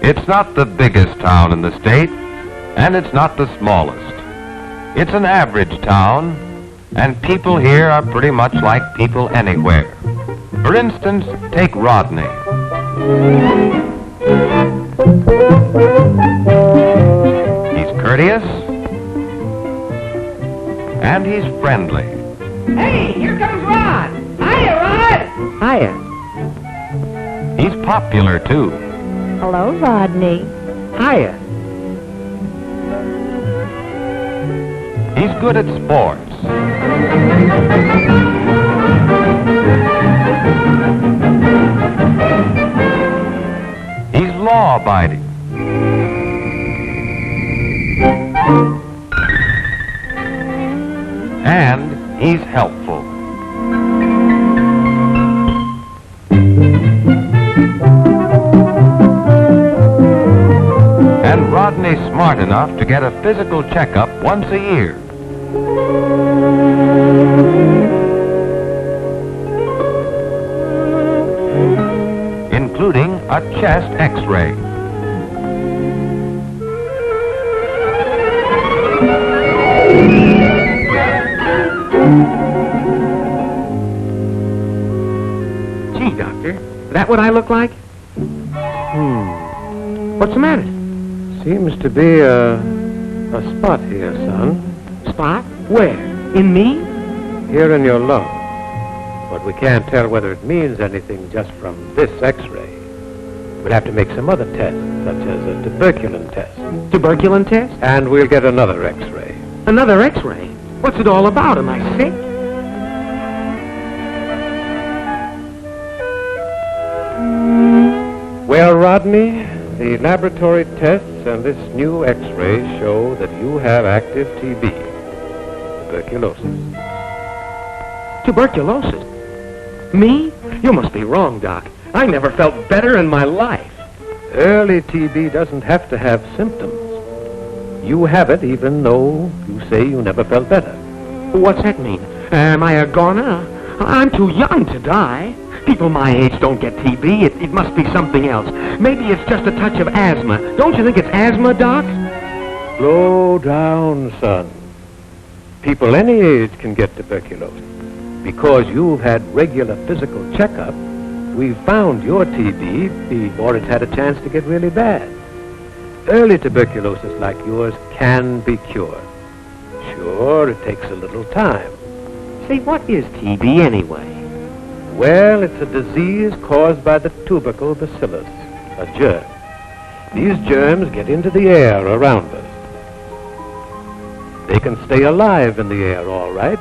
It's not the biggest town in the state, and it's not the smallest. It's an average town, and people here are pretty much like people anywhere. For instance, take Rodney. He's courteous, and he's friendly. Hey, here comes Rod. Hiya, Rod. Hiya. He's popular, too. Hello, Rodney. Hiya. He's good at sports. He's law-abiding. And he's helpful. And Rodney's smart enough to get a physical checkup once a year. Including a chest X-ray. Gee, Doctor, is that what I look like? What's the matter? Seems to be a spot here, son. Spot? Where? In me? Here in your lung. But we can't tell whether it means anything just from this X-ray. We'll have to make some other tests, such as a tuberculin test. Tuberculin test? And we'll get another X-ray. Another X-ray? What's it all about? Am I sick? Well, Rodney, the laboratory tests and this new X-ray show that you have active TB, tuberculosis. Tuberculosis? Me? You must be wrong, Doc. I never felt better in my life. Early TB doesn't have to have symptoms. You have it even though you say you never felt better. What's that mean? Am I a goner? I'm too young to die. People my age don't get TB. It must be something else. Maybe it's just a touch of asthma. Don't you think it's asthma, Doc? Slow down, son. People any age can get tuberculosis. Because you've had regular physical checkup, we've found your TB before it's had a chance to get really bad. Early tuberculosis like yours can be cured. Sure, it takes a little time. Say, what is TB anyway? Well, it's a disease caused by the tubercle bacillus, a germ. These germs get into the air around us. They can stay alive in the air, all right,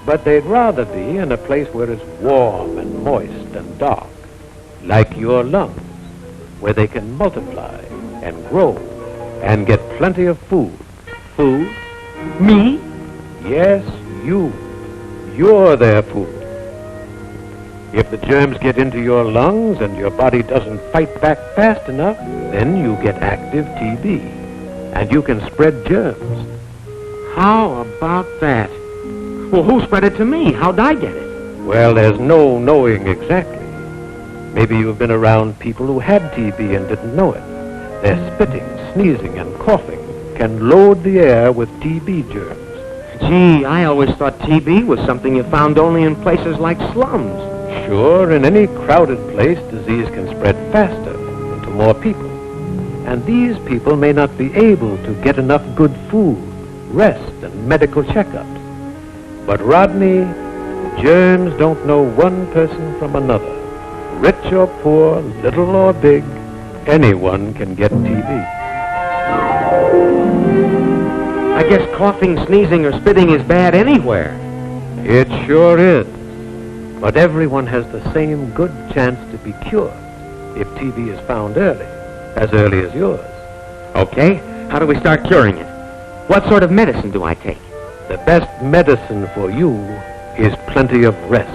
but they'd rather be in a place where it's warm and moist and dark, like your lungs, where they can multiply and grow and get plenty of food. Food? Me? Yes, you. You're their food. If the germs get into your lungs and your body doesn't fight back fast enough, then you get active TB, and you can spread germs. How about that? Well, who spread it to me? How'd I get it? Well, there's no knowing exactly. Maybe you've been around people who had TB and didn't know it. Their spitting, sneezing, and coughing can load the air with TB germs. Gee, I always thought TB was something you found only in places like slums. Sure, in any crowded place, disease can spread faster to more people. And these people may not be able to get enough good food, rest, and medical checkups. But Rodney, germs don't know one person from another. Rich or poor, little or big, anyone can get TB. I guess coughing, sneezing, or spitting is bad anywhere. It sure is. But everyone has the same good chance to be cured if TB is found early as yours. Okay, how do we start curing it? What sort of medicine do I take? The best medicine for you is plenty of rest.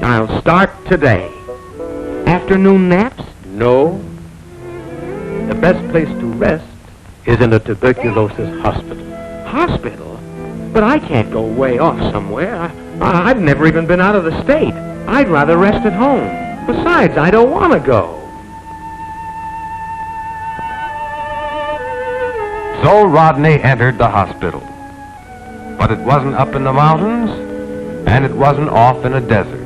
I'll start today. Afternoon naps? No. The best place to rest is in a tuberculosis hospital. Hospital? But I can't go way off somewhere. I've never even been out of the state. I'd rather rest at home. Besides, I don't want to go. So Rodney entered the hospital. But it wasn't up in the mountains, and it wasn't off in a desert.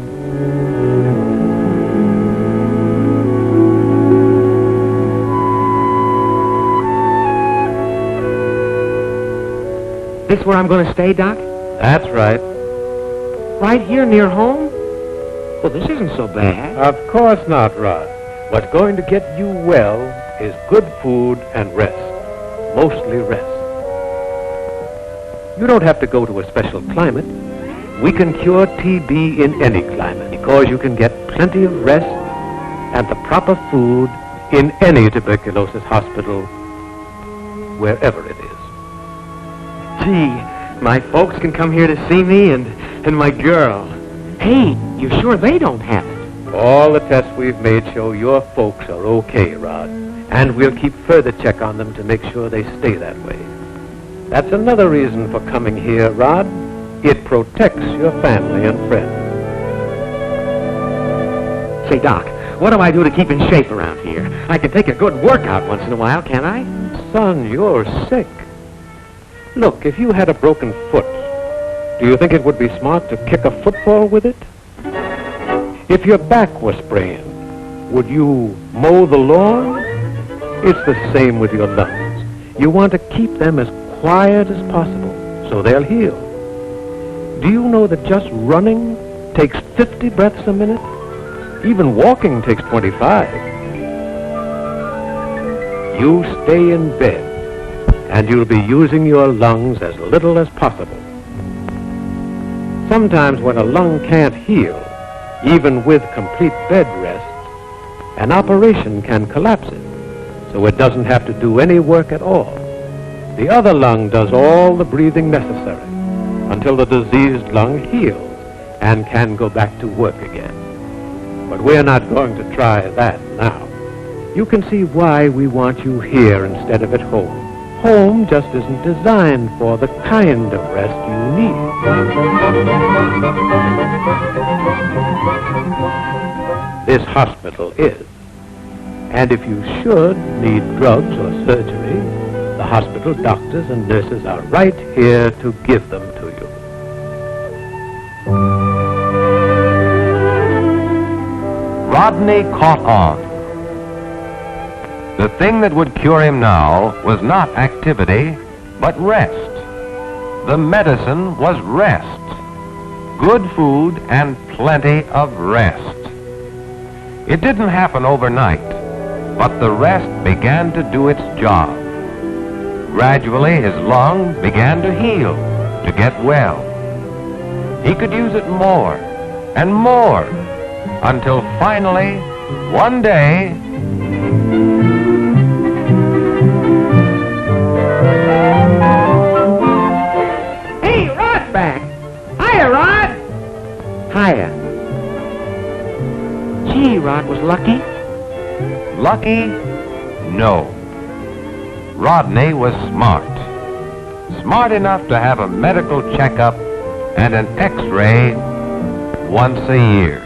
This where I'm going to stay, Doc? That's right. Right here near home? Well, this isn't so bad. Of course not, Rod. What's going to get you well is good food and rest. Mostly rest. You don't have to go to a special climate. We can cure TB in any climate because you can get plenty of rest and the proper food in any tuberculosis hospital, wherever it is. Gee, my folks can come here to see me and my girl. Hey, you sure they don't have it? All the tests we've made show your folks are okay, Rod. And we'll keep further check on them to make sure they stay that way. That's another reason for coming here, Rod. It protects your family and friends. Say, Doc, what do I do to keep in shape around here? I can take a good workout once in a while, can't I? Son, you're sick. Look, if you had a broken foot, do you think it would be smart to kick a football with it? If your back was sprained, would you mow the lawn? It's the same with your lungs. You want to keep them as quiet as possible so they'll heal. Do you know that just running takes 50 breaths a minute? Even walking takes 25. You stay in bed, and you'll be using your lungs as little as possible. Sometimes when a lung can't heal, even with complete bed rest, an operation can collapse it, so it doesn't have to do any work at all. The other lung does all the breathing necessary until the diseased lung heals and can go back to work again. But we're not going to try that now. You can see why we want you here instead of at home. Home just isn't designed for the kind of rest you need. This hospital is. And if you should need drugs or surgery, the hospital doctors and nurses are right here to give them to you. Rodney caught on. The thing that would cure him now was not activity, but rest. The medicine was rest. Good food and plenty of rest. It didn't happen overnight, but the rest began to do its job. Gradually, his lung began to heal, to get well. He could use it more and more, until finally, one day, Hey, Rod's back. Hiya, Rod. Hiya. Gee, Rod was lucky. lucky? No. Rodney was smart. Smart enough to have a medical checkup and an X-ray once a year.